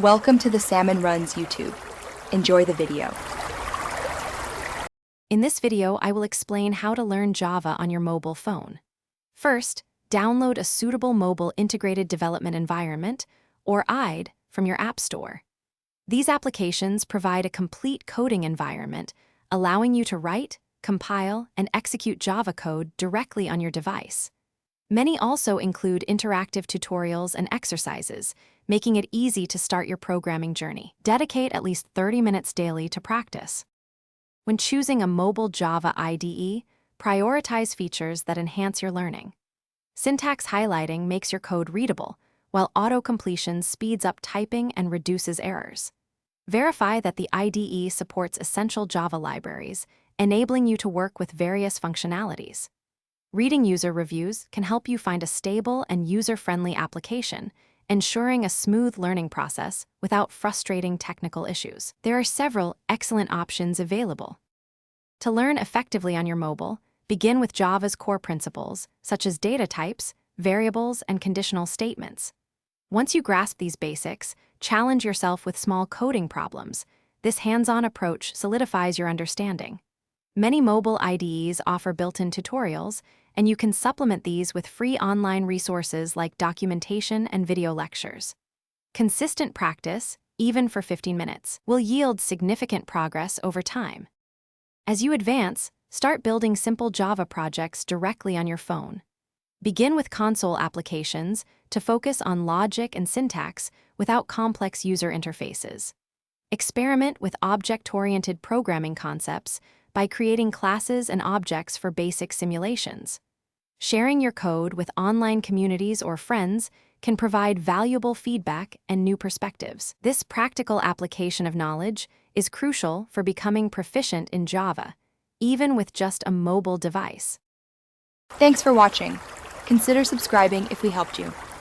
Welcome to the Salmon Runs YouTube. Enjoy the video. In this video, I will explain how to learn Java on your mobile phone. First, download a suitable mobile integrated development environment, or IDE, from your App Store. These applications provide a complete coding environment, allowing you to write, compile, and execute Java code directly on your device. Many also include interactive tutorials and exercises, making it easy to start your programming journey. Dedicate at least 30 minutes daily to practice. When choosing a mobile Java IDE, prioritize features that enhance your learning. Syntax highlighting makes your code readable, while auto-completion speeds up typing and reduces errors. Verify that the IDE supports essential Java libraries, enabling you to work with various functionalities. Reading user reviews can help you find a stable and user-friendly application, ensuring a smooth learning process without frustrating technical issues. There are several excellent options available. To learn effectively on your mobile, begin with Java's core principles, such as data types, variables, and conditional statements. Once you grasp these basics, challenge yourself with small coding problems. This hands-on approach solidifies your understanding. Many mobile IDEs offer built-in tutorials, and you can supplement these with free online resources like documentation and video lectures. Consistent practice, even for 15 minutes, will yield significant progress over time. As you advance, start building simple Java projects directly on your phone. Begin with console applications to focus on logic and syntax without complex user interfaces. Experiment with object-oriented programming concepts by creating classes and objects for basic simulations. Sharing your code with online communities or friends can provide valuable feedback and new perspectives. This practical application of knowledge is crucial for becoming proficient in Java, even with just a mobile device. Thanks for watching. Consider subscribing if we helped you.